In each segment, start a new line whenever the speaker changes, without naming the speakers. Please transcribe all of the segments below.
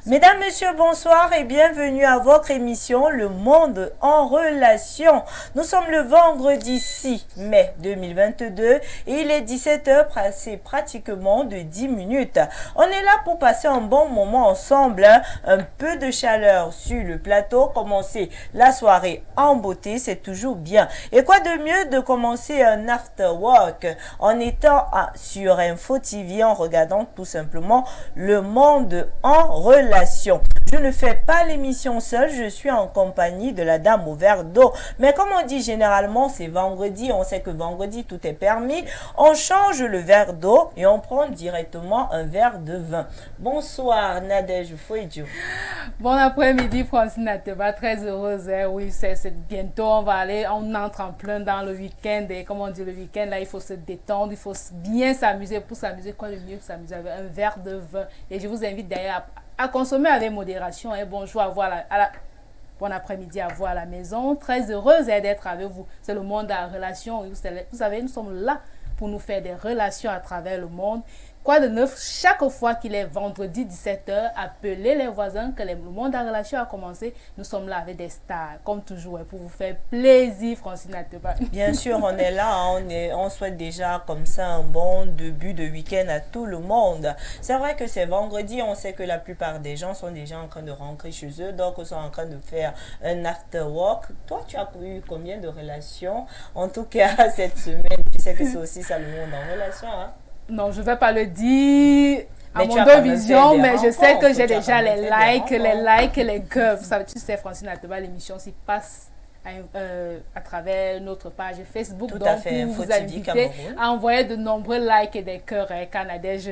Mesdames, Messieurs, bonsoir et bienvenue à votre émission Le Monde en Relation. Nous sommes le vendredi 6 mai 2022 et il est 17h passé pratiquement de 10 minutes. On est là pour passer un bon moment ensemble, un peu de chaleur sur le plateau, commencer la soirée en beauté, c'est toujours bien. Et quoi de mieux de commencer un after work en étant sur Info TV, en regardant tout simplement Le Monde en Relation. Je ne fais pas l'émission seule, je suis en compagnie de la dame au verre d'eau. Mais comme on dit généralement, c'est vendredi, on sait que vendredi tout est permis. On change le verre d'eau et on prend directement un verre de vin. Bonsoir Nadège Fouidjou.
Bon après-midi Francine Ateba, très heureuse. Oui, c'est bientôt, on entre en plein dans le week-end. Et comme on dit le week-end, là, il faut se détendre, il faut bien s'amuser. Pour s'amuser, quoi de mieux que s'amuser avec un verre de vin. Et je vous invite d'ailleurs à consommer avec modération. Et bonjour à voir bon après-midi à vous à la maison. Très heureuse d'être avec vous. C'est le monde en relation. Vous savez, nous sommes là pour nous faire des relations à travers le monde. Quoi de neuf, chaque fois qu'il est vendredi 17h, appelez les voisins que le monde en relation a commencé. Nous sommes là avec des stars, comme toujours, pour vous faire plaisir, Francine Ateba.
Bien sûr, on est là, on souhaite déjà comme ça un bon début de week-end à tout le monde. C'est vrai que c'est vendredi, on sait que la plupart des gens sont déjà en train de rentrer chez eux, donc ils sont en train de faire un after work. Toi, tu as eu combien de relations? En tout cas, cette semaine, tu sais que c'est aussi ça le monde en relation, hein?
Non, je ne vais pas le dire à mon vision, mais je sais que j'ai déjà les likes, les cœurs. Vous savez, tu sais, Francine Ateba, l'émission s'y passe à travers notre page Facebook.
Tout
donc,
à fait,
vous invitez à envoyer de nombreux likes et des cœurs. Quand Nadège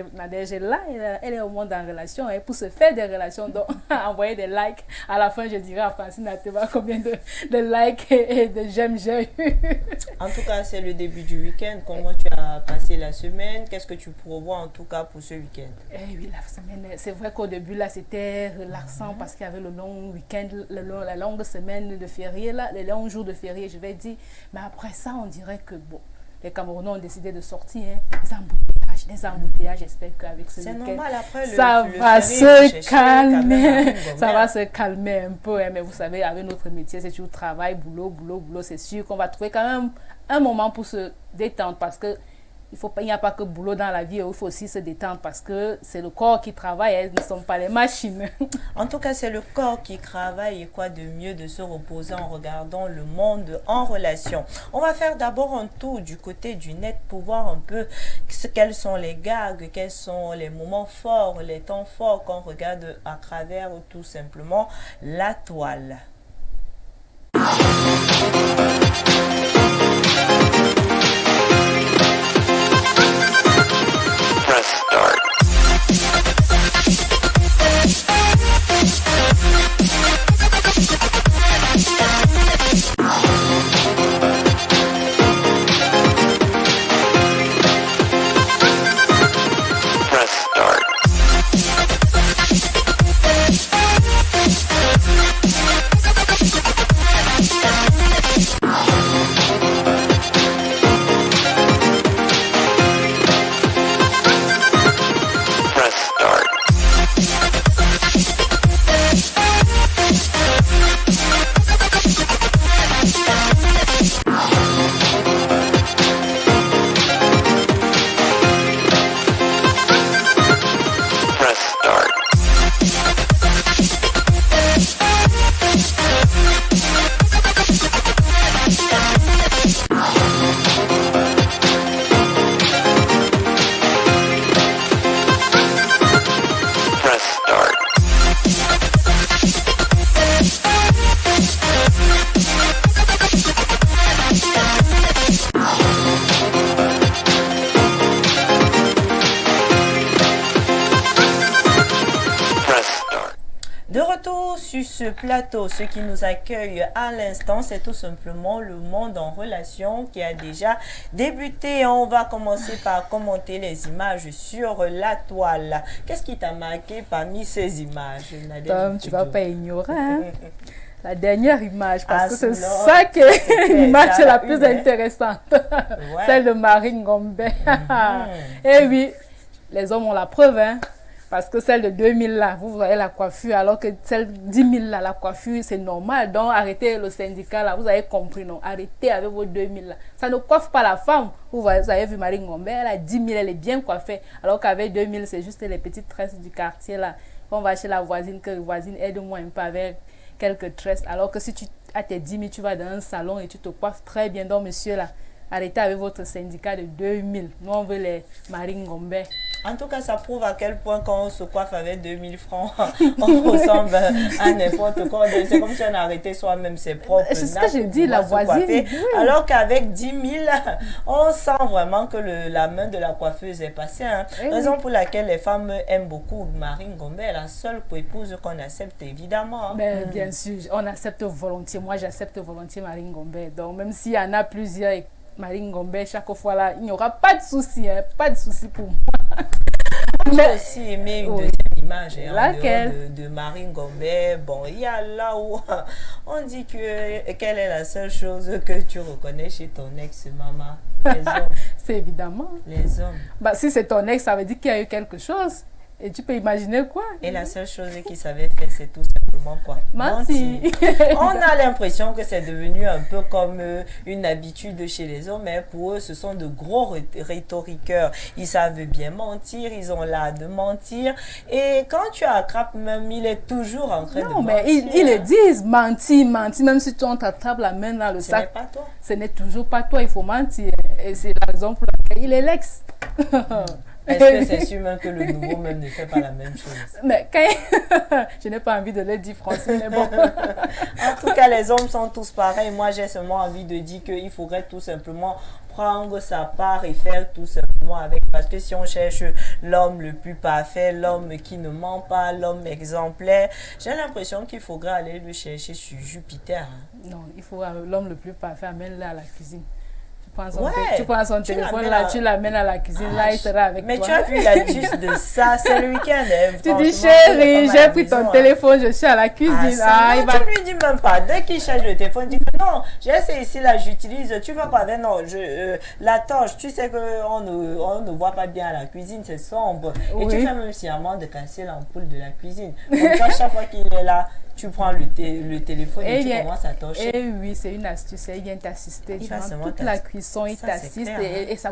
est là, elle est au monde en relation. Pour se faire des relations, donc envoyer des likes. À la fin, je dirai à Francine Ateba combien de likes et de j'aime j'ai eu.
En tout cas, c'est le début du week-end. Comment tu as passé la semaine? Qu'est-ce que tu prévois en tout cas pour ce week-end?
Oui, la semaine, c'est vrai qu'au début, là, c'était relaxant parce qu'il y avait le long week-end, la longue semaine de férié, là, les longs jours de férié, je vais dire. Mais après ça, on dirait que, bon, les Camerounais ont décidé de sortir, des embouteillages. J'espère qu'avec ce week-end,
normal, après
ça va se calmer. Ça va se calmer un peu. Mais vous savez, avec notre métier, c'est toujours travail, boulot. C'est sûr qu'on va trouver quand même un moment pour se détendre parce que il n'y a pas que boulot dans la vie, il faut aussi se détendre parce que c'est le corps qui travaille, ne sont pas les machines.
En tout cas, c'est le corps qui travaille et quoi de mieux de se reposer en regardant Le Monde en Relation. On va faire d'abord un tour du côté du net pour voir un peu quels sont les gags, quels sont les moments forts, les temps forts qu'on regarde à travers tout simplement la toile.
Press start. Press start.
Sur ce plateau, ce qui nous accueille à l'instant, c'est tout simplement Le Monde en Relation qui a déjà débuté. On va commencer par commenter les images sur la toile. Qu'est-ce qui t'a marqué parmi ces images,
Tom, tu ne vas pas ignorer, hein? La dernière image, parce que c'est ça qui est l'image la plus intéressante. Celle de Marine Gombe. Et oui, les hommes ont la preuve, hein? Parce que celle de 2000 là, vous voyez la coiffure, alors que celle de 10 000 là, la coiffure, c'est normal. Donc, arrêtez le syndicat là, vous avez compris, non? Arrêtez avec vos 2000 là. Ça ne coiffe pas la femme. Vous avez vu Marie Ngombe, elle a 10 000, elle est bien coiffée. Alors qu'avec 2000, c'est juste les petites tresses du quartier là. On va chez la voisine, que la voisine aide-moi un peu avec quelques tresses. Alors que si tu as tes 10 000, tu vas dans un salon et tu te coiffes très bien. Donc, monsieur là, arrêtez avec votre syndicat de 2000. Nous, on veut les Marie Ngombe.
En tout cas, ça prouve à quel point quand on se coiffe avec 2000 francs, on ressemble à n'importe quoi. C'est comme si on arrêtait soi-même ses propres.
C'est ce que je dis, la voisine. Oui.
Alors qu'avec 10 000, on sent vraiment que la main de la coiffeuse est passée. Hein. Raison pour laquelle les femmes aiment beaucoup Marie Ngombe, la seule épouse qu'on accepte évidemment. Hein.
Bien sûr, on accepte volontiers. Moi, j'accepte volontiers Marie Ngombe. Donc, même s'il y en a plusieurs, Marie Ngombe, chaque fois là, il n'y aura pas de souci, hein, pas de souci pour moi.
J'ai aussi aimé une deuxième image
laquelle
de Marie Ngombe. Bon, il y a là où on dit que quelle est la seule chose que tu reconnais chez ton ex-maman? Les hommes.
C'est évidemment.
Les hommes.
Bah, si c'est ton ex, ça veut dire qu'il y a eu quelque chose. Et tu peux imaginer quoi?
Et la seule chose qu'il savait faire, c'est tout simplement quoi?
Mentir.
On a l'impression que c'est devenu un peu comme une habitude chez les hommes, mais pour eux, ce sont de gros rhétoriqueurs. Ils savent bien mentir, ils ont l'art de mentir. Et quand tu attrapes même, il est toujours en train de mentir. Non, mais
ils le disent, mentir, même si on t'attrape la main dans le sac.
Ce n'est pas toi.
Ce n'est toujours pas toi, il faut mentir. Et c'est l'exemple pour lequel il est l'ex.
Est-ce que c'est sûr même que le nouveau même ne fait pas la même chose?
Mais quand... je n'ai pas envie de le dire français, mais bon.
En tout cas, les hommes sont tous pareils. Moi, j'ai seulement envie de dire qu'il faudrait tout simplement prendre sa part et faire tout simplement avec. Parce que si on cherche l'homme le plus parfait, l'homme qui ne ment pas, l'homme exemplaire, j'ai l'impression qu'il faudrait aller le chercher sur Jupiter. Hein.
Non, il faut l'homme le plus parfait, amène-le à la cuisine. Tu prends son téléphone là, tu l'amènes à la cuisine, là il sera avec
mais
toi.
Mais tu as vu l'astuce de ça, c'est le week-end.
Tu dis chérie, j'ai pris ton téléphone, je suis à la cuisine.
Non, tu lui dis même pas. Dès qu'il charge le téléphone, dis que non, j'ai essayé ici là, j'utilise. Tu vois quoi? Non, la torche, tu sais qu'on ne voit pas bien à la cuisine, c'est sombre. Oui. Et tu fais même sciemment de casser l'ampoule de la cuisine. Donc chaque fois qu'il est là, tu prends le téléphone et tu commences à torcher.
Et oui, c'est une astuce. Il vient t'assister durant toute la cuisson. Il t'assiste et ça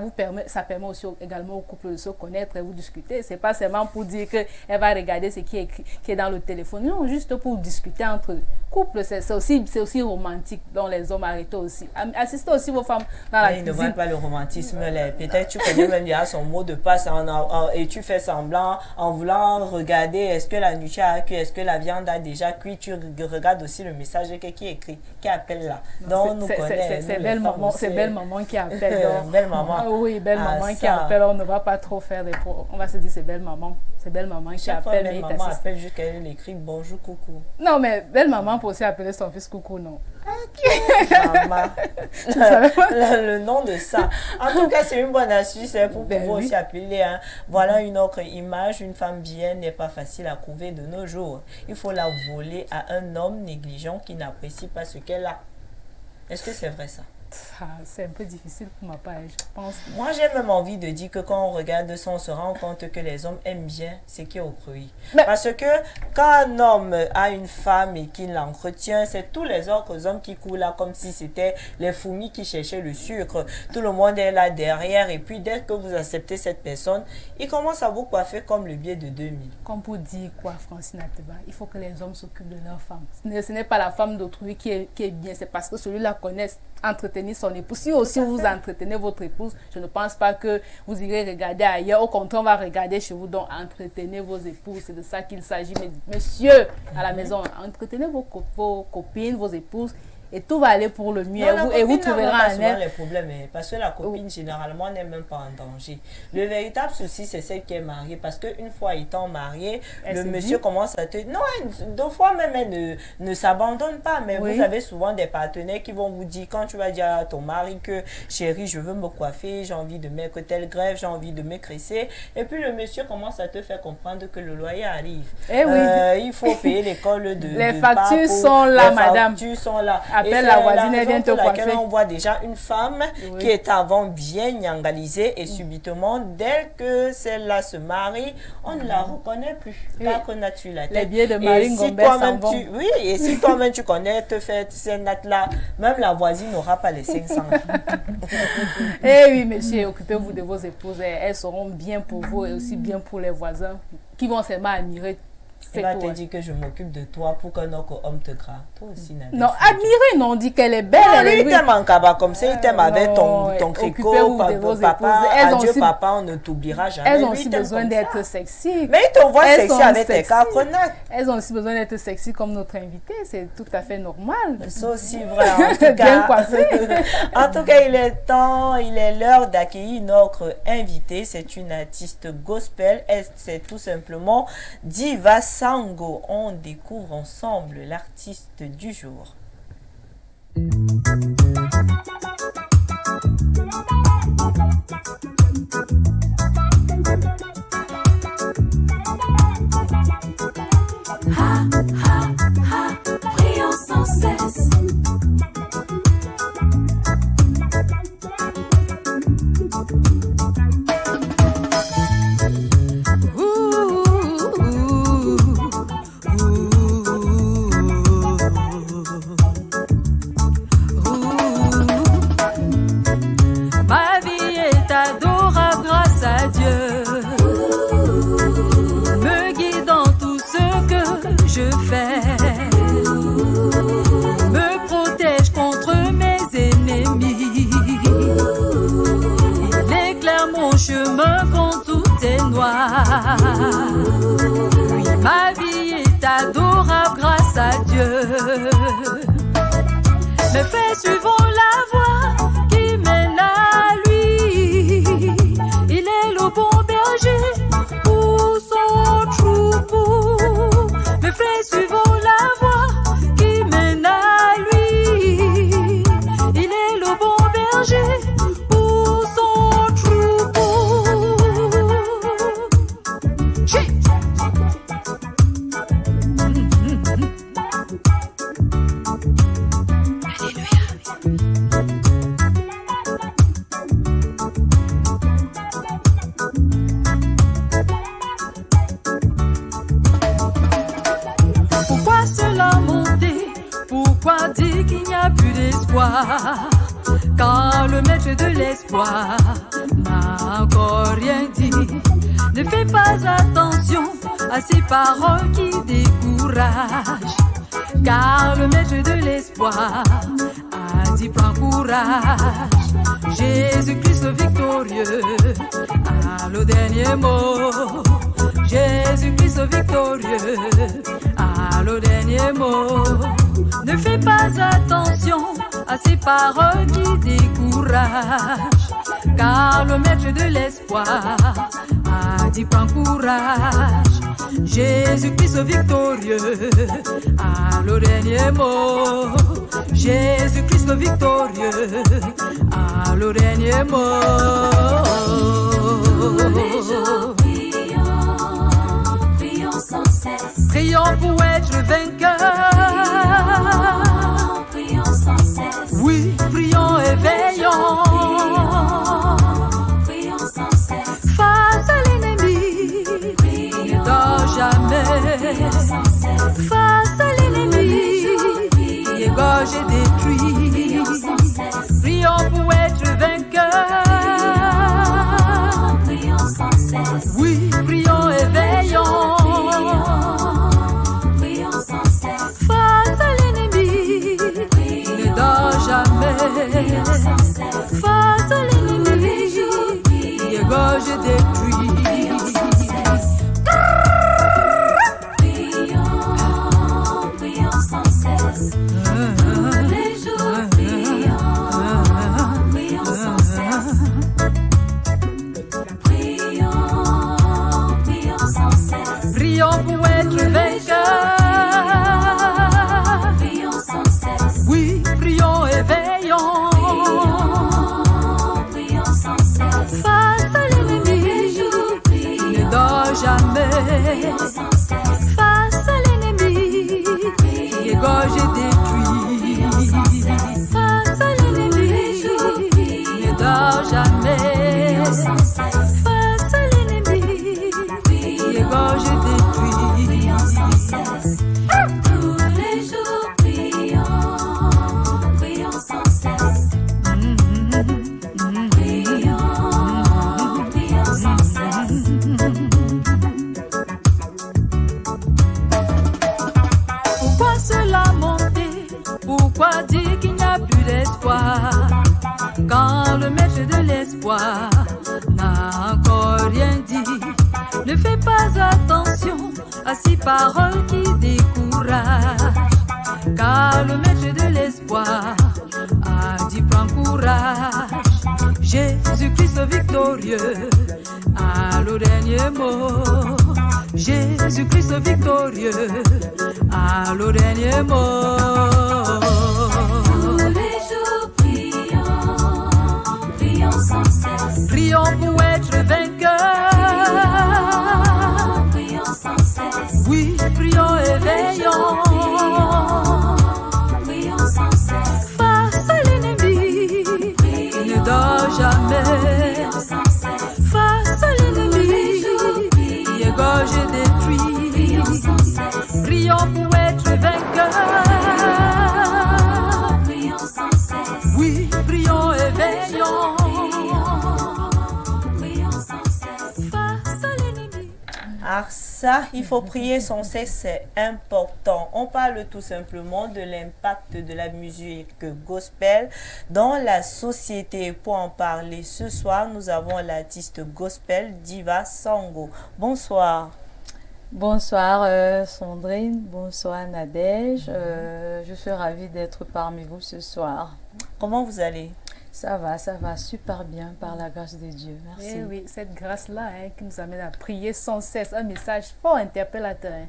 permet aussi également au couple de se connaître et vous discuter. C'est pas seulement pour dire qu'elle va regarder ce qui est dans le téléphone. Non, juste pour discuter entre couples. C'est aussi romantique. Donc les hommes arrêtez aussi. Assistez aussi vos femmes dans la cuisine.
Ils ne voient pas le romantisme. Peut-être tu connais même déjà son mot de passe et tu fais semblant en voulant regarder est-ce que la nourriture a cuit, est-ce que la viande a déjà cuit. Tu regardes aussi le message qui est écrit, qui appelle là. Donc,
c'est belle maman qui appelle.
Belle maman.
Oui, belle maman qui appelle. On ne va pas trop faire on va se dire c'est belle maman. C'est belle maman qui appelle.
Belle maman appelle juste qu'elle écrit bonjour, coucou.
Non, mais belle maman peut aussi appeler son fils coucou, non?
Maman. Le nom de ça. En tout cas, c'est une bonne astuce pour pouvoir aussi appeler. Hein. Voilà une autre image. Une femme bien n'est pas facile à trouver de nos jours. Il faut la voler à un homme négligent qui n'apprécie pas ce qu'elle a. Est-ce que c'est vrai ça?
C'est un peu difficile pour ma part, je pense.
Moi, j'ai même envie de dire que quand on regarde ça, on se rend compte que les hommes aiment bien ce qui est au produit. Parce que quand un homme a une femme et qu'il l'entretient, c'est tous les autres hommes qui courent là comme si c'était les fourmis qui cherchaient le sucre. Tout le monde est là derrière et puis dès que vous acceptez cette personne, il commence à vous coiffer comme le billet de 2000.
Comme pour dire quoi, Francine Ateba, il faut que les hommes s'occupent de leur femme. Ce n'est pas la femme d'autrui qui est bien, c'est parce que celui-là connaît entretenir son épouse. Si aussi vous entretenez votre épouse, je ne pense pas que vous irez regarder ailleurs. Au contraire, on va regarder chez vous. Donc, entretenez vos épouses. C'est de ça qu'il s'agit. Messieurs, à la maison, entretenez vos copines, vos épouses. Et tout va aller pour le mieux. Et vous trouverez en elle.
Les problèmes, parce que la copine, généralement, n'est même pas en danger. Le véritable souci, c'est celle qui est mariée. Parce qu'une fois étant mariée, le monsieur commence à te... Non, deux fois même, elle ne s'abandonne pas. Mais vous avez souvent des partenaires qui vont vous dire, quand tu vas dire à ton mari que, chérie, je veux me coiffer, j'ai envie de mettre telle grève, j'ai envie de m'écresser. Et puis, le monsieur commence à te faire comprendre que le loyer arrive. Il faut payer l'école de
les factures sont là, madame.
Les factures sont là.
t'appelles la voisine, elle vient te
pour laquelle
coiffer.
on voit déjà une femme qui est avant bien nyangalisée et subitement, dès que celle-là se marie, on ne la reconnaît plus. Pas que tu la
Les billets de Marine Gomez s'en vont.
Oui, et si toi-même tu connais, te fais ces nattes-là, même la voisine n'aura pas les 500.
Eh oui, monsieur, occupez-vous de vos épouses. Elles seront bien pour vous et aussi bien pour les voisins qui vont seulement admirer.
Elle va te dire que je m'occupe de toi pour qu'un autre homme te gratte. Toi aussi, Nadège.
Non, admirer, non, on dit qu'elle est belle.
Non,
elle
lui,
est
il t'aime en cabas comme ça, il t'aime avec ton
occupez-vous
tricot,
de vos
papa,
épouses. Elles ont
adieu
aussi-
papa, on ne t'oubliera jamais.
Elles ont
Lui,
aussi
il t'aime
besoin
comme
d'être
ça.
sexy.
Mais il te voit
Elles
sexy
sont
avec tes
sexy.
carconnates.
Elles ont aussi besoin d'être sexy comme notre invité. C'est tout à fait normal.
C'est aussi vrai, en tout
Bien
cas.
coiffé.
En tout cas, il est l'heure d'accueillir notre invité. C'est une artiste gospel. C'est tout simplement Diva Sango. On découvre ensemble l'artiste du jour.
Prions sans cesse.
Ma vie est adorable grâce à Dieu, me guide dans tout ce que je fais, me protège contre mes ennemis, il éclaire mon chemin quand tout est noir. Oui, ma vie est adorable grâce à Dieu. Mes frères suivons la voie qui mène à lui. Il est le bon berger pour son troupeau. Mes frères suivons la voie qui mène à lui. Il est le bon berger pour son troupeau. Chut! Pourquoi se lamenter? Pourquoi dire qu'il n'y a plus d'espoir? Car le maître de l'espoir n'a encore rien dit. Ne fais pas attention à ces paroles qui découragent. Car le maître de l'espoir a dit prends courage. Jésus-Christ victorieux a le dernier mot. Jésus-Christ victorieux a le dernier mot. Ne fais pas attention à ces paroles qui découragent, car le maître de l'espoir a dit prends courage. Jésus-Christ victorieux a le dernier mot. Jésus-Christ victorieux a le dernier mot.
Prions sans cesse.
Prions pour être vainqueurs.
Prions sans cesse.
Oui, prions et veillons.
Prions sans cesse.
Face à l'ennemi, ne dors jamais.
Sans cesse.
Face à l'ennemi, qui égorge et détruit.
Sans cesse.
Prions pour être vainqueurs.
Prions sans cesse.
Oui, prions et veillons.
Prions sans cesse.
Face paroles qui découragent. Car le maître de l'espoir a dit prends courage. Jésus-Christ victorieux a le dernier mot. Jésus-Christ victorieux a le dernier mot.
Tous les jours prions, prions sans cesse.
Prions pour être vainqueurs.
Prions sans cesse.
Oui, prions et veillons.
Prions sans cesse.
Face à l'ennemi, il ne dort jamais.
Prions sans cesse.
Face à l'ennemi, il égorge et détruit.
Prions sans cesse.
Prions pour être vainqueurs.
Prions sans cesse.
Oui, prions et veillons.
Prions sans cesse.
Face à l'ennemi.
Ah ça, il faut prier sans cesse, c'est important. On parle tout simplement de l'impact de la musique gospel dans la société. Pour en parler ce soir, nous avons l'artiste gospel Diva Sango. Bonsoir.
Bonsoir Sandrine, bonsoir Nadège. Je suis ravie d'être parmi vous ce soir.
Comment vous allez?
Ça va super bien par la grâce de Dieu. Merci.
Eh oui, cette grâce-là qui nous amène à prier sans cesse, un message fort interpellateur.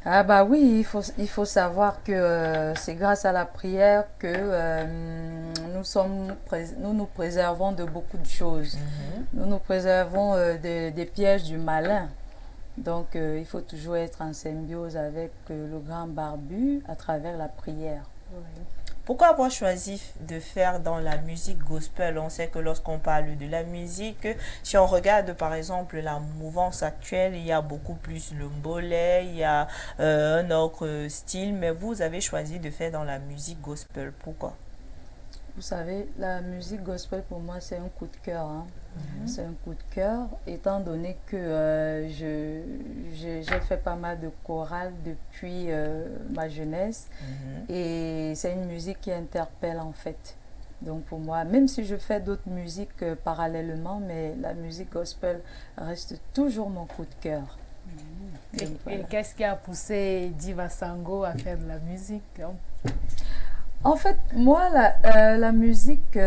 Ah bah oui, il faut savoir que c'est grâce à la prière que nous nous préservons de beaucoup de choses. Nous nous préservons des pièges du malin. Donc il faut toujours être en symbiose avec le grand barbu à travers la prière.
Oui.
Pourquoi avoir choisi de faire dans la musique gospel? On sait que lorsqu'on parle de la musique, si on regarde par exemple la mouvance actuelle, il y a beaucoup plus le mbolé, il y a un autre style, mais vous avez choisi de faire dans la musique gospel. Pourquoi?
Vous savez, la musique gospel pour moi c'est un coup de cœur. C'est un coup de cœur, étant donné que j'ai fait pas mal de chorales depuis ma jeunesse et c'est une musique qui interpelle en fait. Donc pour moi, même si je fais d'autres musiques parallèlement, mais la musique gospel reste toujours mon coup de cœur.
Et,
Donc, voilà.
et qu'est-ce qui a poussé Diva Sango à faire de la musique?
En fait, moi, la musique,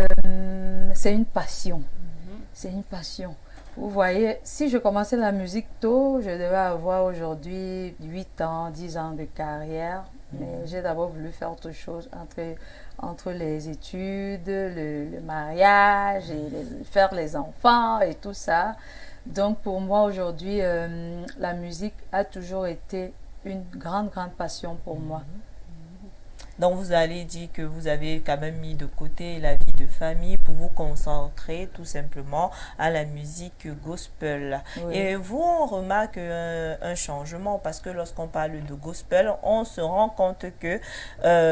c'est une passion. C'est une passion. Vous voyez, si je commençais la musique tôt, je devais avoir aujourd'hui 8 ans, 10 ans de carrière. Mais j'ai d'abord voulu faire autre chose entre les études, le mariage, et faire les enfants et tout ça. Donc pour moi aujourd'hui, la musique a toujours été une grande passion pour moi.
Donc vous allez dire que vous avez quand même mis de côté la vie de famille pour vous concentrer tout simplement à la musique gospel.
Oui.
Et vous, on remarque un changement parce que lorsqu'on parle de gospel, on se rend compte que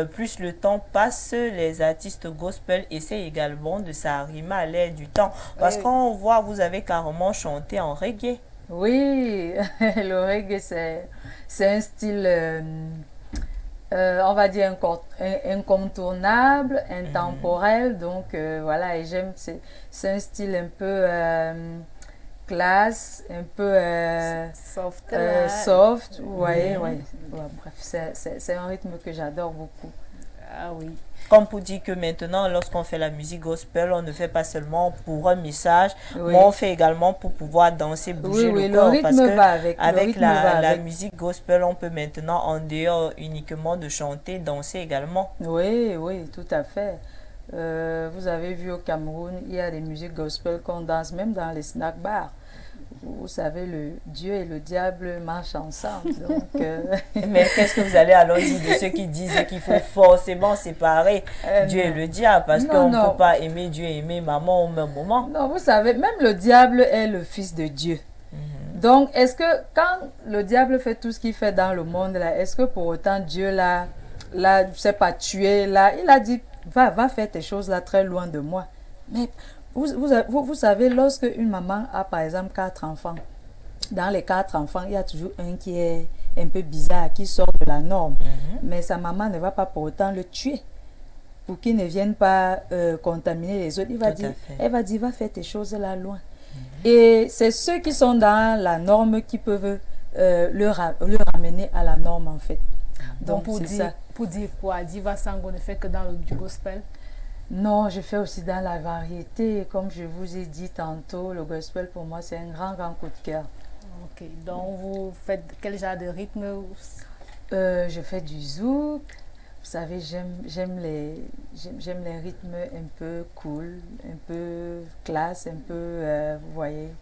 plus le temps passe, les artistes gospel essaient également de s'arrimer à l'air du temps. Parce
Oui.
qu'on voit, vous avez carrément chanté en reggae.
Oui, le reggae c'est un style... on va dire incontournable, intemporel, donc voilà, et j'aime, c'est un style un peu classe, un peu
Soft.
soft, vous voyez, ouais. Ouais, bref, c'est un rythme que j'adore beaucoup.
Ah oui.
Comme pour dire que maintenant, lorsqu'on fait la musique gospel, on ne fait pas seulement pour un message,
Oui.
mais on fait également pour pouvoir danser, bouger
Oui,
le
le
corps.
rythme
Parce que
va avec, le
avec
rythme va
la
avec.
musique gospel, on peut maintenant, en dehors uniquement de chanter, danser également.
Oui, oui, tout à fait. Vous avez vu au Cameroun, il y a des musiques gospel qu'on danse même dans les snack bars. Vous savez, le Dieu et le diable marchent ensemble. Donc,
Mais qu'est-ce que vous allez alors dire de ceux qui disent qu'il faut forcément séparer Dieu et
non.
le diable? Parce
Non,
qu'on ne
non.
peut pas aimer Dieu et aimer maman au même moment.
Non, vous savez, même le diable est le fils de Dieu. Donc, est-ce que quand le diable fait tout ce qu'il fait dans le monde, là, est-ce que pour autant Dieu l'a, je sais pas, tué, là, il a dit, va faire tes choses là très loin de moi. Mais vous savez, lorsque une maman a par exemple 4 enfants, dans les 4 enfants, il y a toujours un qui est un peu bizarre, qui sort de la norme. Mais sa maman ne va pas pour autant le tuer pour qu'il ne vienne pas contaminer les autres.
Tout à fait.
Elle va dire, va faire tes choses là loin. Et c'est ceux qui sont dans la norme qui peuvent le ramener à la norme en fait.
Donc,
Donc c'est ça.
pour dire quoi, Diva Sango ne fait que dans du gospel?
Non, je fais aussi dans la variété. Comme je vous ai dit tantôt, le gospel pour moi c'est un grand coup de cœur.
Ok, donc vous faites quel genre de rythme?
Je fais du zouk. Vous savez, j'aime les rythmes un peu cool, un peu classe, un peu, vous voyez,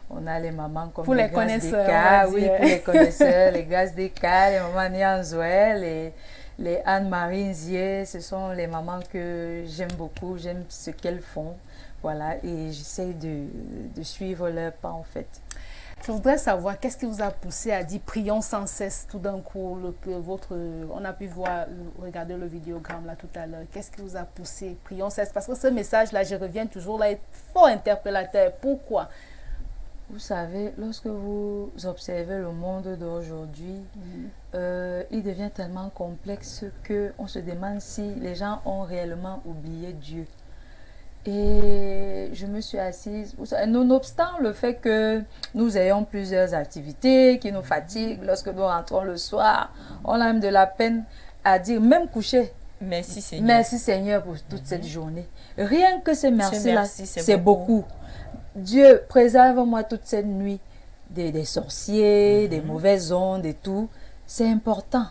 on a les mamans comme
pour les
Grâce
connaisseurs,
Desca,
on va
oui,
dire.
pour les connaisseurs, les Grâce Desca, les mamans Nianzouel, les Anne-Marie Nzier, ce sont les mamans que j'aime beaucoup, j'aime ce qu'elles font, voilà, et j'essaie de suivre leur pas en fait.
Je voudrais savoir qu'est-ce qui vous a poussé à dire prions sans cesse tout d'un coup. On a pu voir, regarder le vidéogramme là tout à l'heure. Qu'est-ce qui vous a poussé prions sans cesse? Parce que ce message-là, je reviens toujours là, est fort interpellateur. Pourquoi?
Vous savez, lorsque vous observez le monde d'aujourd'hui, il devient tellement complexe qu'on se demande si les gens ont réellement oublié Dieu. Et je me suis assise, nonobstant le fait que nous ayons plusieurs activités qui nous fatiguent, lorsque nous rentrons le soir, on a même de la peine à dire, même coucher,
Merci Seigneur.
merci Seigneur pour toute cette journée. Rien que ces merci-là,
merci,
c'est beaucoup. Dieu, préserve-moi toute cette nuit des sorciers, des mauvaises ondes et tout. C'est important.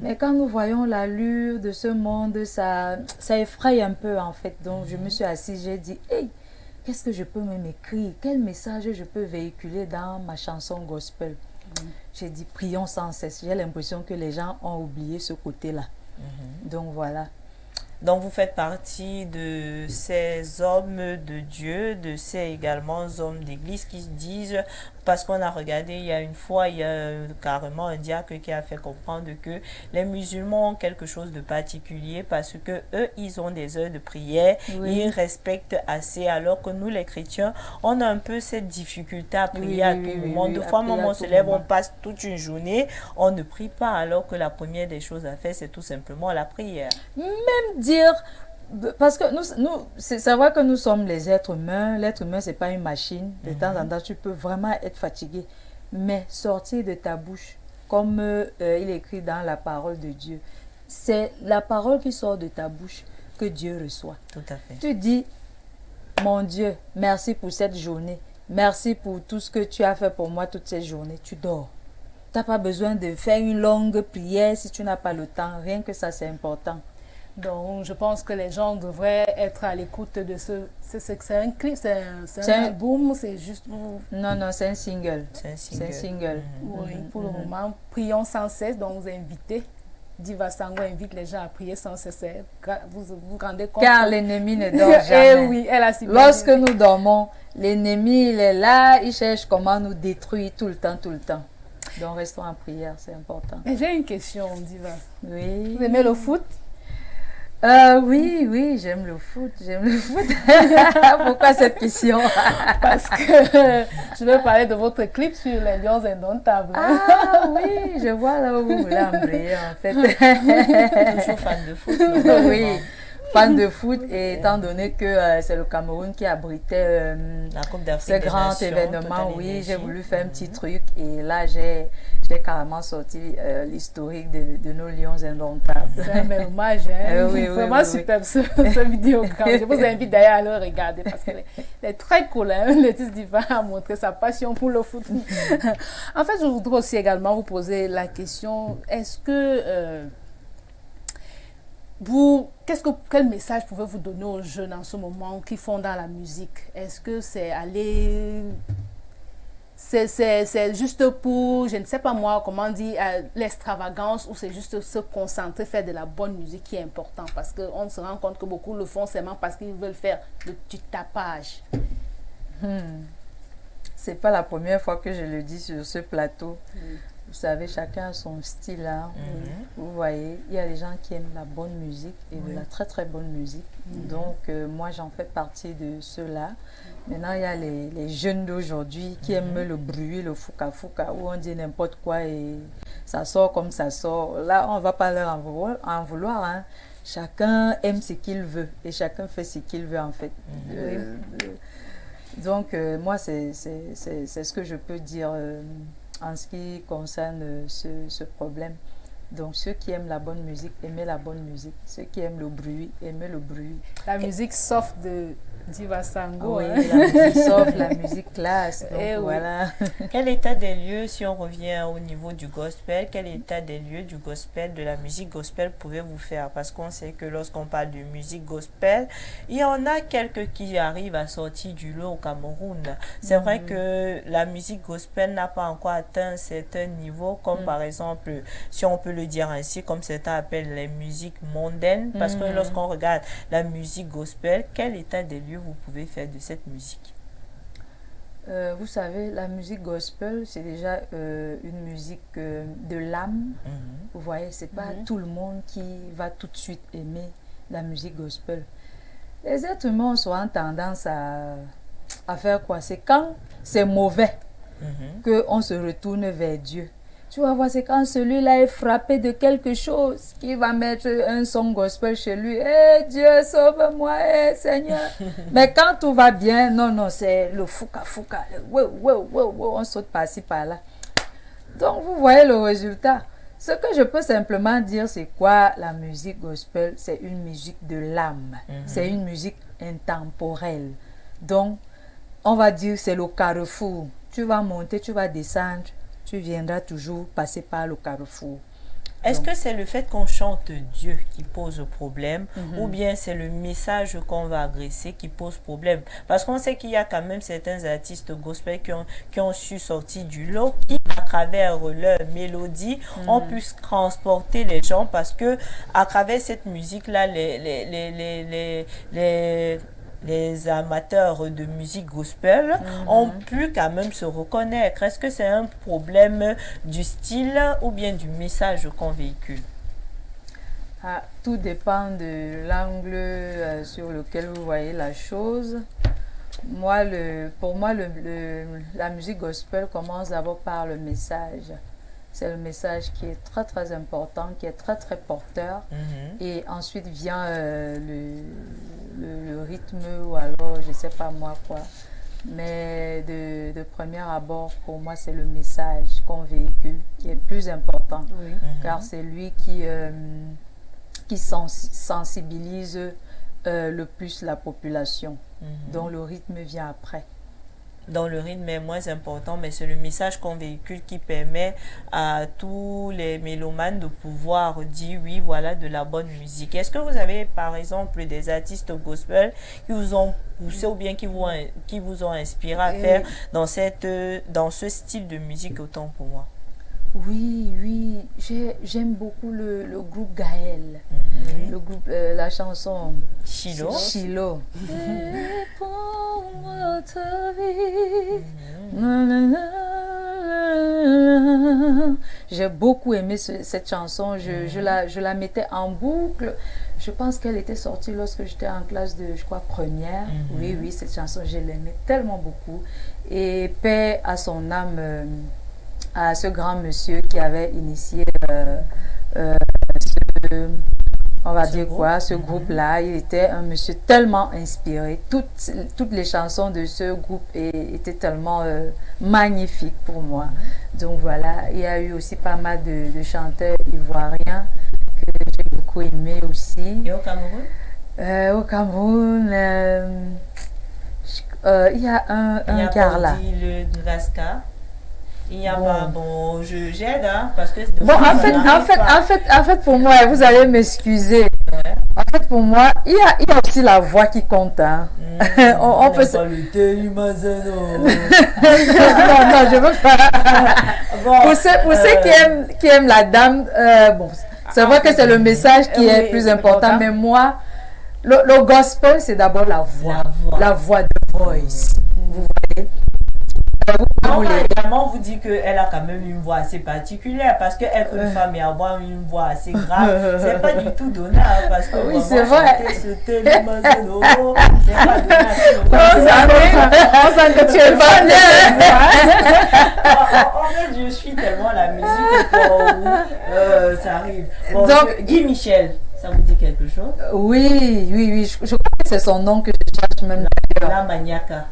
Mais quand nous voyons l'allure de ce monde, ça effraie un peu en fait. Donc je me suis assise, j'ai dit, hey, qu'est-ce que je peux même écrire? Quel message je peux véhiculer dans ma chanson gospel? J'ai dit, prions sans cesse. J'ai l'impression que les gens ont oublié ce côté-là. Donc voilà.
Donc vous faites partie de ces hommes de Dieu, de ces également hommes d'église qui se disent, parce qu'on a regardé il y a une fois, il y a carrément un diacre qui a fait comprendre que les musulmans ont quelque chose de particulier parce que eux, ils ont des heures de prière,
Oui.
ils respectent assez, alors que nous les chrétiens, on a un peu cette difficulté à prier
Oui,
à
oui,
tout
oui,
moment.
oui,
Deux
à
fois,
prier à
maman
tout
se lève, on
moment.
passe toute une journée, on ne prie pas, alors que la première des choses à faire, c'est tout simplement la prière.
Dire, parce que c'est vrai que nous sommes les êtres humains. L'être humain, c'est pas une machine. De temps en temps, tu peux vraiment être fatigué. Mais sortir de ta bouche, comme il est écrit dans la parole de Dieu, c'est la parole qui sort de ta bouche que Dieu reçoit.
Tout à fait.
Tu dis, mon Dieu, merci pour cette journée. Merci pour tout ce que tu as fait pour moi toute cette journée. Tu dors. Tu n'as pas besoin de faire une longue prière si tu n'as pas le temps. Rien que ça, c'est important.
Donc, je pense que les gens devraient être à l'écoute de c'est un clip, c'est un album, c'est juste pour,
Non, c'est un single.
C'est un
C'est un
single.
single.
oui, pour le moment. Prions sans cesse, donc vous invitez. Diva Sango invite les gens à prier sans cesse. Vous vous rendez compte?
Car l'ennemi ne dort jamais.
Eh oui, elle a si bien
Lorsque
dit.
nous dormons, l'ennemi, il est là, il cherche comment nous détruire tout le temps. Donc, restons en prière, c'est important.
Mais j'ai une question, Diva.
Oui.
Vous aimez le foot?
Oui, j'aime le foot. Pourquoi cette question?
Parce que je vais parler de votre clip sur les Lions Indomptables.
Ah oui, je vois là où vous voulez embrayer en fait.
Toujours fan de foot. normalement.
Oui, fan de foot et étant donné que c'est le Cameroun qui abritait
La Coupe d'Afrique
ce
des
grand
Nations,
événement,
Total
oui,
Energy.
j'ai voulu faire un petit truc et là j'ai carrément sorti l'historique de nos Lions Indomptables.
C'est un bel hommage, hein?
Oui,
Vraiment
oui.
superbe ce vidéogramme. Je vous invite d'ailleurs à le regarder parce qu'il est très cool. Hein? Laetice Diva a montré sa passion pour le foot. En fait, je voudrais aussi également vous poser la question, est-ce que quel message pouvez-vous donner aux jeunes en ce moment qui font dans la musique? Est-ce que c'est aller... C'est juste pour, je ne sais pas moi, comment dire, l'extravagance ou c'est juste se concentrer, faire de la bonne musique qui est important parce qu'on se rend compte que beaucoup le font seulement parce qu'ils veulent faire du tapage.
C'est pas la première fois que je le dis sur ce plateau. Vous savez, chacun a son style. Hein. Vous voyez, il y a des gens qui aiment la bonne musique et de la très très bonne musique. Donc, moi, j'en fais partie de ceux-là. Maintenant, il y a les jeunes d'aujourd'hui qui aiment le bruit, le fouka-fouka, où on dit n'importe quoi et ça sort comme ça sort. Là, on ne va pas leur en vouloir. Hein. Chacun aime ce qu'il veut et chacun fait ce qu'il veut en fait. Donc, moi, c'est ce que je peux dire en ce qui concerne ce problème. Donc, ceux qui aiment la bonne musique, aimez la bonne musique. Ceux qui aiment le bruit, aimez le bruit.
La musique soft de Diva Sango.
Oui,
hein.
la musique soft, la musique classe. Donc,
Eh oui.
voilà.
Quel état des lieux, si on revient au niveau du gospel, quel état des lieux du gospel, de la musique gospel pouvez-vous faire? Parce qu'on sait que lorsqu'on parle de musique gospel, il y en a quelques qui arrivent à sortir du lot au Cameroun. C'est vrai que la musique gospel n'a pas encore atteint un certain niveau, comme par exemple, si on peut le dire ainsi, comme certains appellent les musiques mondaines. Parce que lorsqu'on regarde la musique gospel, quel état des lieux vous pouvez faire de cette musique?
Vous savez, la musique gospel, c'est déjà une musique de l'âme. Vous voyez, c'est pas tout le monde qui va tout de suite aimer la musique gospel. Les êtres humains ont souvent tendance à faire quoi? C'est quand c'est mauvais qu'on se retourne vers Dieu. Tu vas voir, c'est quand celui-là est frappé de quelque chose qu'il va mettre un son gospel chez lui. Eh Dieu, sauve-moi, eh Seigneur. Mais quand tout va bien, non, c'est le fouca, on saute par-ci, par-là. Donc, vous voyez le résultat. Ce que je peux simplement dire, c'est quoi la musique gospel? C'est une musique de l'âme. C'est une musique intemporelle. Donc, on va dire c'est le carrefour. Tu vas monter, tu vas descendre. Tu viendras toujours passer par le carrefour.
Est-ce que c'est le fait qu'on chante Dieu qui pose problème ou bien c'est le message qu'on va agresser qui pose problème? Parce qu'on sait qu'il y a quand même certains artistes gospel qui ont su sortir du lot, qui à travers leur mélodie ont pu transporter les gens, parce que à travers cette musique-là, les amateurs de musique gospel ont pu quand même se reconnaître. Est-ce que c'est un problème du style ou bien du message qu'on véhicule?
Tout dépend de l'angle sur lequel vous voyez la chose. Pour moi, la musique gospel commence d'abord par le message. C'est le message qui est très très important, qui est très très porteur. Et ensuite vient le rythme, ou alors je sais pas moi quoi. Mais de premier abord, pour moi, c'est le message qu'on véhicule qui est plus important. Car c'est lui qui sensibilise le plus la population. Donc le rythme vient après.
Donc le rythme est moins important, mais c'est le message qu'on véhicule qui permet à tous les mélomanes de pouvoir dire oui, voilà de la bonne musique. Est-ce que vous avez par exemple des artistes gospel qui vous ont poussé ou bien qui vous ont inspiré à faire dans ce style de musique? Autant pour moi.
Oui, j'aime beaucoup le groupe Gaël. Le groupe, la chanson Chilo. Réponds-moi ta vie. J'ai beaucoup aimé cette chanson. Je la mettais en boucle. Je pense qu'elle était sortie lorsque j'étais en classe de, je crois, première. Oui, cette chanson, je l'aimais tellement beaucoup. Et paix à son âme, à ce grand monsieur qui avait initié ce groupe-là. Il était un monsieur tellement inspiré. Toutes les chansons de ce groupe étaient tellement magnifiques pour moi. Donc voilà, il y a eu aussi pas mal de chanteurs ivoiriens que j'ai beaucoup aimé aussi.
Et au Cameroun?
Au Cameroun, il y a un Carla.
Le Ngaska. Il n'y a pas, j'aide, hein, parce que...
En fait, pour moi, vous allez m'excuser. En fait, pour moi, il y a aussi la voix qui compte, hein. On peut...
pas le Télimazano.
non, je veux pas. Pour ceux qui aiment la dame, c'est vrai que c'est le message qui est plus important, mais moi, le gospel, c'est d'abord la voix de voice. Vous voyez?
Également, vous dit qu'elle a quand même une voix assez particulière, parce qu'elle peut une femme et avoir une voix assez grave. C'est pas du tout donné, parce que
oui, c'est vrai.
C'est pas donné.
On sent que tu es bonne.
En fait, je suis tellement la musique où ça arrive. Bon, donc, Guy Michel, ça vous dit quelque chose?
Oui. Je crois que c'est son nom que je cherche même d'ailleurs.
La Maniaca.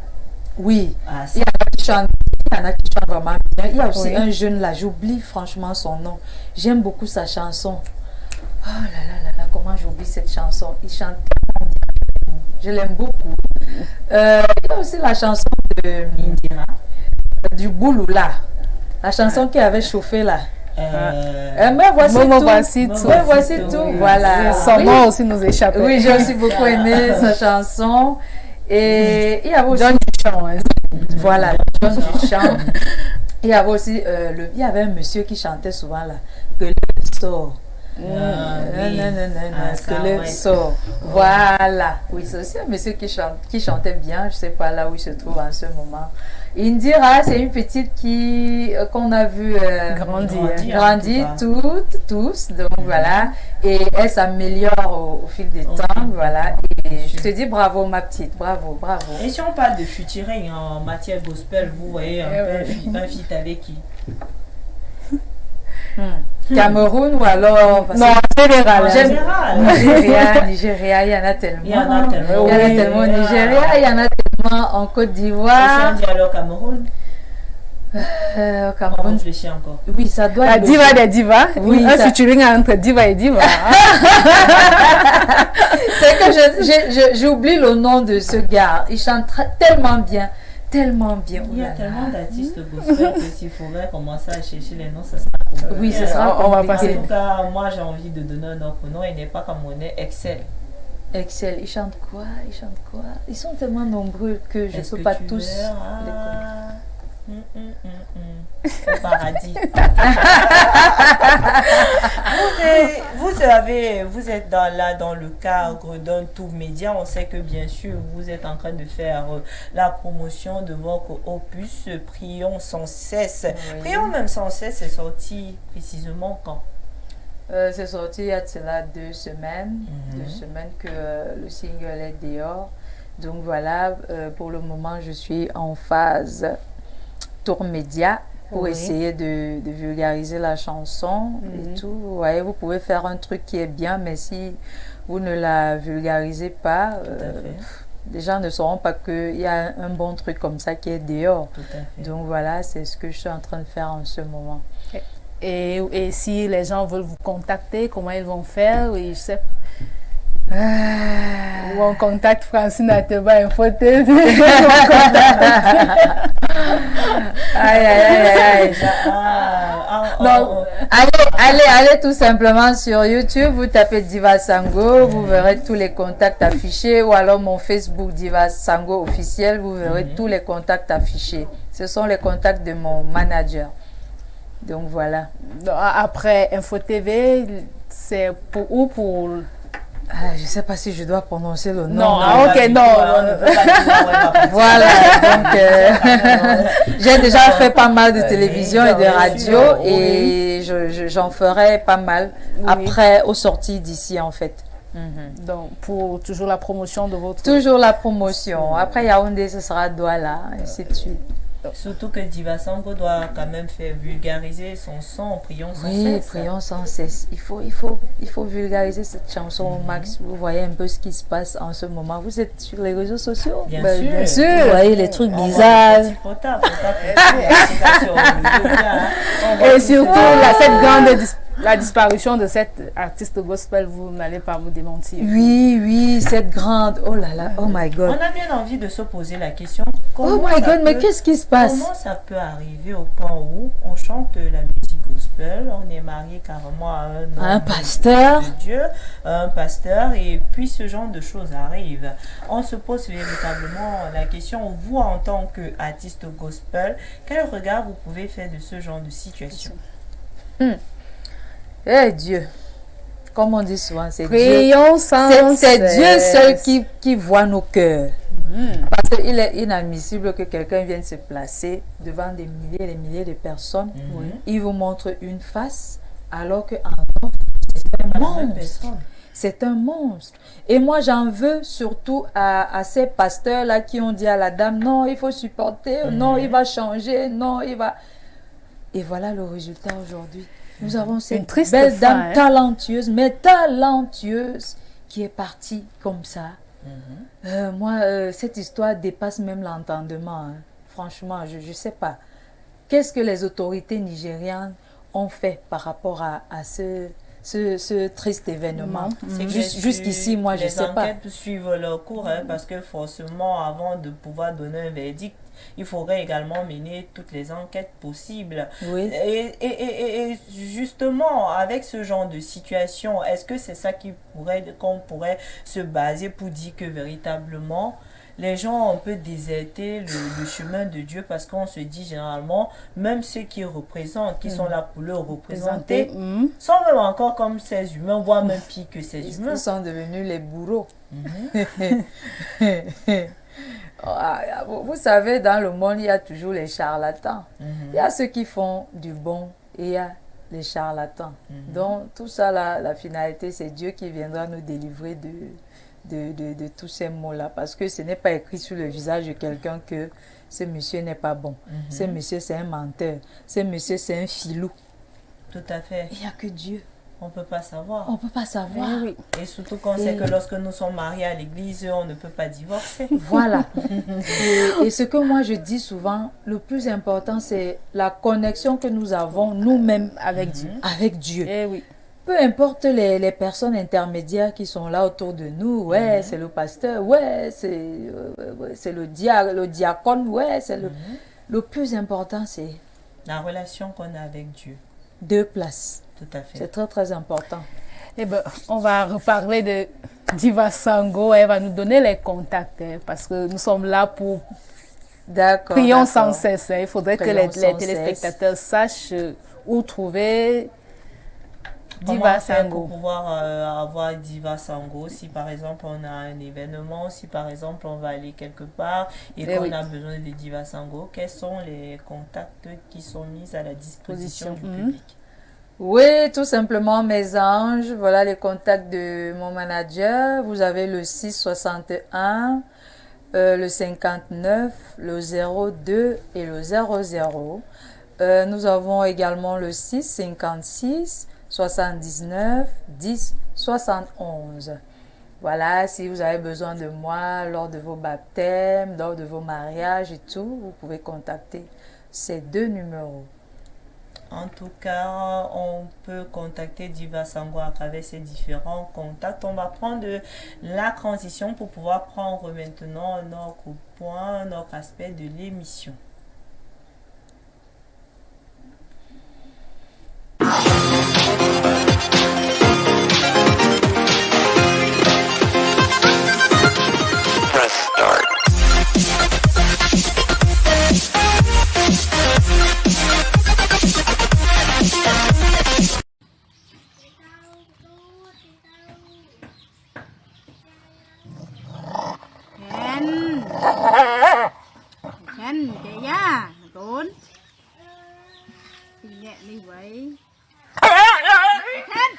Oui.
Il y a
qui chante il y en a qui chantent vraiment bien. Il y a aussi
Oui.
un jeune là, j'oublie franchement son nom. J'aime beaucoup sa chanson. Oh là là là là, comment j'oublie cette chanson. Il chante tellement bien. Je l'aime beaucoup. Il y a aussi la chanson de
Indira.
du Bouloula. La chanson qui avait chauffé là. Mais voici
Momo,
tout.
voici tout.
Mais voici tout.
Oui.
Voilà.
Son
Oui.
nom aussi nous échappe.
Oui, j'ai aussi beaucoup aimé sa chanson. Et il y avait aussi.
John Duchamp, hein.
Voilà, John Duchamp. Il y avait aussi. Il y avait un monsieur qui chantait souvent là. Que le sort.
Oui.
Que
ça,
le
ouais.
sort. Voilà. Oui, c'est aussi un monsieur qui chantait bien. Je sais pas là où il se trouve en ce moment. Indira, c'est une petite qu'on a vu
Grandir.
grandir tous. Donc voilà. Et elle s'améliore au fil du temps. Voilà. Et je te dis bravo, ma petite. Bravo, bravo.
Et si on parle de featuring en matière gospel, vous voyez un peu un feat avec qui?
Cameroun ou alors. parce
Non,
que-
en général.
En
J'aime-
général.
Nigeria, il y en a tellement.
Il y en a tellement.
Il y en a tellement au Nigeria, il y en a tellement en Côte
Et si
d'Ivoire.
on dit alors Cameroun,
Au
on
Cameroun.
réfléchit encore.
Oui, ça doit
La
être.
diva des divas.
Oui,
un
ça-
featuring entre diva et diva.
C'est que j'oublie le nom de ce gars. Il chante tellement bien. Tellement bien.
Il y a
Oh là là.
tellement d'artistes gospel que s'il faudrait commencer à chercher les noms, ça sera compliqué.
Oui, ce sera
On va
compliqué.
passer.
En tout cas, moi j'ai envie de donner un autre nom. Il n'est pas camerounais, Excel.
Excel, ils chantent quoi? Ils chantent quoi? Ils sont tellement nombreux que je ne
Est-ce
peux
que
pas
tu
tous.
veux,
les
Au paradis. Vous êtes dans le cadre d'un tour média. On sait que bien sûr vous êtes en train de faire la promotion de votre opus Prions sans cesse.
Oui.
Prions même sans cesse est sorti précisément quand?
C'est sorti il y a de cela 2 semaines. 2 semaines que le single est dehors. Donc voilà, pour le moment, je suis en phase tour média pour
Oui.
essayer de vulgariser la chanson et tout. Vous voyez, vous pouvez faire un truc qui est bien, mais si vous ne la vulgarisez pas,
Tout à fait.
les gens ne sauront pas qu'il y a un bon truc comme ça qui est dehors.
Tout à fait.
Donc voilà, c'est ce que je suis en train de faire en ce moment.
Et si les gens veulent vous contacter, comment ils vont faire? Oui, je sais. Ou on contacte Francine Ateba Info TV.
Aïe, aïe, aïe, aïe.
Non.
Allez tout simplement sur YouTube, vous tapez Diva Sango, vous verrez tous les contacts affichés, ou alors mon Facebook Diva Sango officiel, vous verrez tous les contacts affichés. Ce sont les contacts de mon manager. Donc voilà.
Après Info TV, c'est pour où? Pour...
Je ne sais pas si je dois prononcer le nom.
Non, ah, ok, non.
Voilà, donc j'ai déjà fait pas mal de télévision et de radio et j'en ferai pas mal après aux sorties d'ici en fait.
Donc, pour toujours la promotion de votre...
Toujours la promotion. Après Yaoundé, ce sera Douala, ainsi de suite.
Surtout que Diva Sango doit quand même faire vulgariser son son, Prions sans
Oui,
cesse.
prions sans cesse. Il faut vulgariser cette chanson au max. Vous voyez un peu ce qui se passe en ce moment. Vous êtes sur les réseaux sociaux.
Bien
Ben,
sûr.
bien sûr.
Vous voyez les trucs
On voit
bizarres.
des petits potas, on voit
Et
tout
surtout,
ça.
cette grande la disparition de cette artiste gospel, vous n'allez pas me démentir.
Oui, cette grande. Oh là là, oh my
On
God.
a bien envie de se poser la question.
Oh
comment
my
ça
God, mais
peut-
qu'est-ce qui se passe?
Comment ça peut arriver au point où on chante la musique gospel, on est marié carrément à
Un
homme
pasteur.
de Dieu, un pasteur, et puis ce genre de choses arrivent. On se pose véritablement la question, vous en tant qu'artiste gospel, quel regard vous pouvez faire de ce genre de situation?
Eh Dieu, comme on dit souvent, c'est Dieu.
Prions sans
C'est Dieu seul
cesse.
qui voit nos cœurs. Parce qu'il est inadmissible que quelqu'un vienne se placer devant des milliers et des milliers de personnes. Il vous montre une face, alors qu'en vrai, c'est un
Même
monstre.
personne.
C'est un monstre. Et moi, j'en veux surtout à ces pasteurs-là qui ont dit à la dame, non, il faut supporter, non, il va changer, non, il va... Et voilà le résultat aujourd'hui. Nous avons cette
triste
belle
fin,
dame
hein.
talentueuse, mais talentueuse, qui est partie comme ça. Moi, cette histoire dépasse même l'entendement. Hein. Franchement, je ne sais pas. qu'est-ce que les autorités nigérianes ont fait par rapport à ce triste événement.
C'est que
Jusqu'ici, moi, je ne sais pas.
Les enquêtes suivent leur cours, hein, parce que forcément, avant de pouvoir donner un verdict, il faudrait également mener toutes les enquêtes possibles.
Oui.
Et justement, avec ce genre de situation, est-ce que c'est ça qu'on pourrait se baser pour dire que véritablement, les gens ont un peu déserté le chemin de Dieu, parce qu'on se dit généralement, même ceux qui représentent, qui sont là pour le représenter, sont même encore comme ces humains, voire même pire que ces humains.
Ils sont devenus les bourreaux. Vous savez, dans le monde, il y a toujours les charlatans. Il y a ceux qui font du bon et il y a les charlatans. Donc, tout ça, la finalité, c'est Dieu qui viendra nous délivrer de tous ces mots-là. Parce que ce n'est pas écrit sur le visage de quelqu'un que ce monsieur n'est pas bon. Ce monsieur, c'est un menteur. Ce monsieur, c'est un filou.
Tout à fait.
Il n'y a que Dieu.
On ne peut pas savoir.
On ne peut pas savoir.
Oui.
Et surtout qu'on sait que lorsque nous sommes mariés à l'église, on ne peut pas divorcer.
Voilà. Et ce que moi je dis souvent, le plus important, c'est la connexion que nous avons nous-mêmes avec Dieu. Avec Dieu.
Eh oui.
Peu importe les personnes intermédiaires qui sont là autour de nous, ouais, c'est le pasteur, ouais, c'est le diacone, ouais, c'est le plus important, c'est
la relation qu'on a avec Dieu.
2 places.
Tout à fait.
C'est très, très important.
Eh ben, on va reparler de Diva Sango. Elle va nous donner les contacts, hein, parce que nous sommes là pour
D'accord.
prions sans cesse. Hein. Il faudrait que les
Prions sans
téléspectateurs sachent où trouver
Comment
Diva
faire
Sango.
pour pouvoir avoir Diva Sango, si par exemple on a un événement, si par exemple on va aller quelque part et
Eh
qu'on
oui.
a besoin de Diva Sango, quels sont les contacts qui sont mis à la disposition du public?
Oui, tout simplement, mes anges. Voilà les contacts de mon manager. Vous avez le 661, le 59, le 02 et le 00. Nous avons également le 656, 79, 10, 71. Voilà, si vous avez besoin de moi lors de vos baptêmes, lors de vos mariages et tout, vous pouvez contacter ces 2 numéros.
En tout cas, on peut contacter Diva Sango à travers ces différents contacts. On va prendre la transition pour pouvoir prendre maintenant notre point, notre aspect de l'émission.
Press start.
Khen kệ nha tốn nhẹ như vậy khen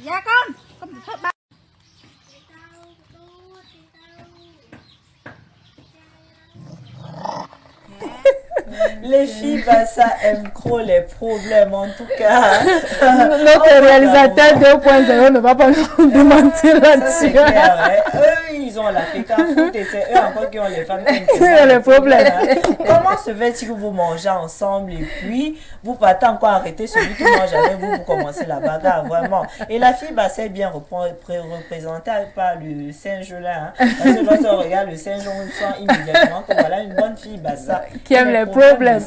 dạ con thốt ba.
Les filles, bah, ça aime trop les problèmes en tout cas.
Notre réalisateur 2.0 ne va pas nous démentir
C'est
là-dessus.
clair, ouais. Eux, ils ont la féca foot et c'est eux encore qui ont les femmes qui
ont les problèmes.
Comment se fait-il que vous mangez ensemble et puis vous partez encore arrêter celui qui mange avec vous pour commencer la bagarre, vraiment. Et la fille, bah, c'est bien représentée par le singe là. Hein. Parce que lorsqu'on regarde le singe, on sent immédiatement que voilà une bonne fille, bah, ça.
Qui aime les problèmes.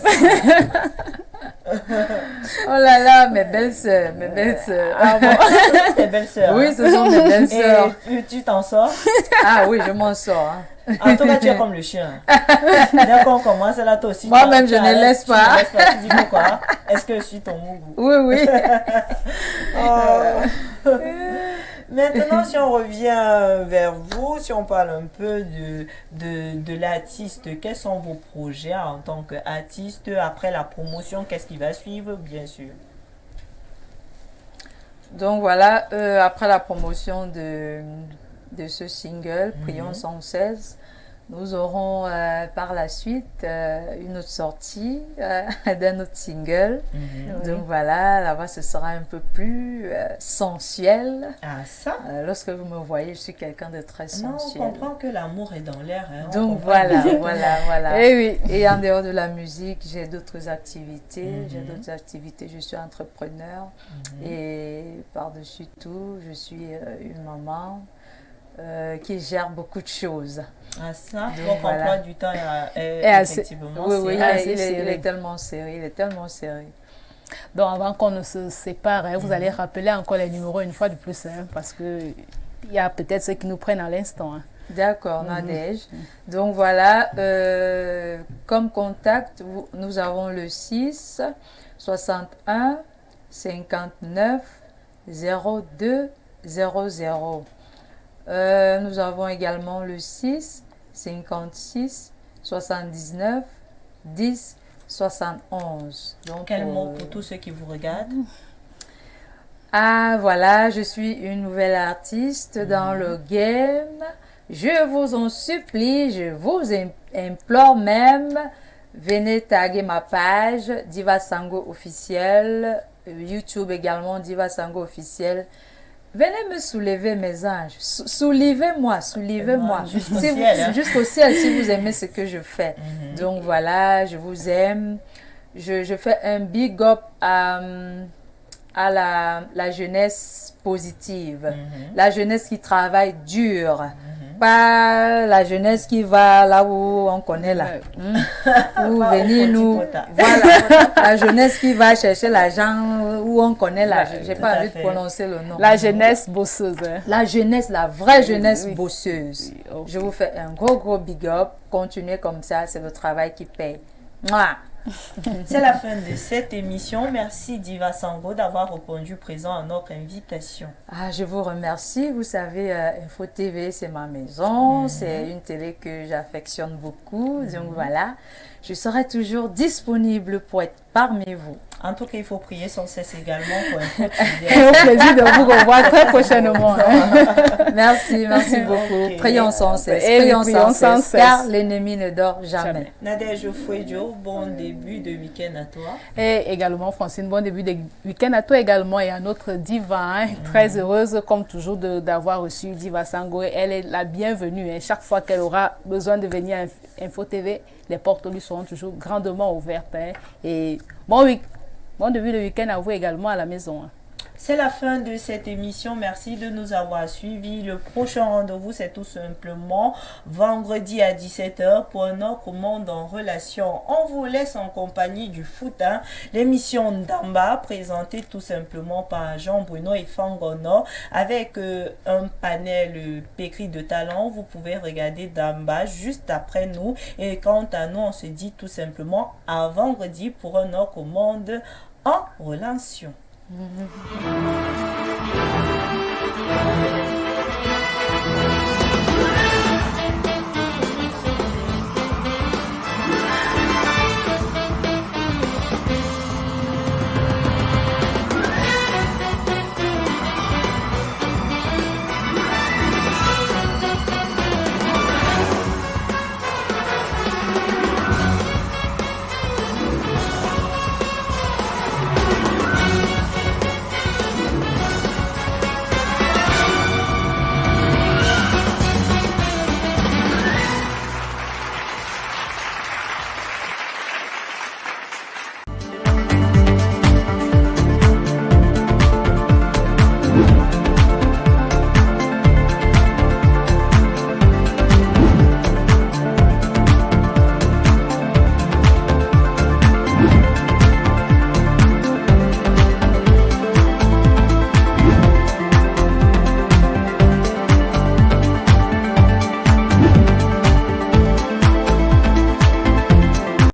Oh là là, mes belles sœurs, mes belles sœurs.
Ah bon, c'est tes belles-sœurs.
Oui,
Hein.
ce sont mes belles sœurs.
Et tu t'en sors?
Ah oui, je m'en sors. Hein.
En tout cas, tu es comme le chien. Dès qu'on commence, là, toi aussi.
Moi-même, je ne laisse pas.
Tu ne laisses pas. Tu dis pourquoi? Est-ce que je suis ton mougou?
Oui, oui.
Oh. Maintenant, si on revient vers vous, si on parle un peu de l'artiste, quels sont vos projets en tant qu'artiste? Après la promotion, qu'est-ce qui va suivre, bien sûr?
Donc voilà, après la promotion de ce single, Prions sans cesse, nous aurons par la suite une autre sortie d'un autre single. Donc voilà, là-bas ce sera un peu plus sensuel.
Ah, ça?
Lorsque vous me voyez, je suis quelqu'un de très
Non, on
sensuel.
comprend que l'amour est dans l'air. Hein. On
Donc
comprend
voilà,
exactement.
voilà.
Eh oui.
Et en dehors de la musique, j'ai d'autres activités. Je suis entrepreneur. Et par-dessus tout, je suis une maman qui gère beaucoup de choses.
Ah, ça?
Donc,
Donc,
voilà.
emploi du temps est
Et assez-
effectivement
Oui,
serré.
il
serré.
est tellement serré, il est tellement serré.
Donc, avant qu'on ne se sépare, hein, vous allez rappeler encore les numéros une fois de plus, hein, parce que il y a peut-être ceux qui nous prennent à l'instant. Hein.
D'accord, Nadège. Donc voilà, comme contact, nous avons le 6 61 59 02 00. Nous avons également le 6 56 79 10 71. Donc,
Quel mot pour tous ceux qui vous regardent?
Ah voilà, je suis une nouvelle artiste dans le game. Je vous en supplie, je vous implore même, venez taguer ma page Diva Sango officiel, YouTube également Diva Sango officiel. Venez me soulever mes anges, soulevez-moi.
Jusqu'au ciel, hein.
Jusqu'au ciel si vous aimez ce que je fais. Donc voilà, je vous aime. Je fais un big up à la jeunesse positive, la jeunesse qui travaille dur, pas la jeunesse qui va là où on connaît là. Ou venir nous. Voilà, la jeunesse qui va chercher l'argent où on connaît là. J'ai pas
à
envie de
fait.
prononcer le nom.
La jeunesse bosseuse. Hein.
La jeunesse, la vraie jeunesse
oui.
bosseuse.
Oui, ok.
Je vous fais un gros big up. Continuez comme ça, c'est le travail qui paye. Mouah.
C'est la fin de cette émission. Merci Diva Sango d'avoir répondu présent à notre invitation.
Ah, je vous remercie. Vous savez, Info TV, c'est ma maison. C'est une télé que j'affectionne beaucoup. Donc voilà, je serai toujours disponible pour être parmi vous.
En tout cas, il faut prier sans cesse également pour un peu
Et au plaisir de vous revoir très prochainement. Hein.
Merci beaucoup.
Ok.
Prions sans cesse.
Et
Prions
prions
sans
sans
cesse.
cesse.
Car l'ennemi ne dort jamais.
Jamais.
Nadège Fouedjo, bon début de week-end à toi.
Et également, Francine, bon début de week-end à toi également et à notre diva. Hein. Très heureuse, comme toujours, d'avoir reçu Diva Sango. Elle est la bienvenue. Hein. Chaque fois qu'elle aura besoin de venir à Info TV, les portes lui seront toujours grandement ouvertes. Hein. Et bon début de week-end à vous également à la maison. Hein.
C'est la fin de cette émission. Merci de nous avoir suivis. Le prochain rendez-vous, c'est tout simplement vendredi à 17h pour un autre monde en relation. On vous laisse en compagnie du foot. Hein. L'émission d'Amba, présentée tout simplement par Jean-Bruno et Fangono, avec un panel pécri de talent. Vous pouvez regarder d'Amba juste après nous. Et quant à nous, on se dit tout simplement à vendredi pour un autre monde en relation.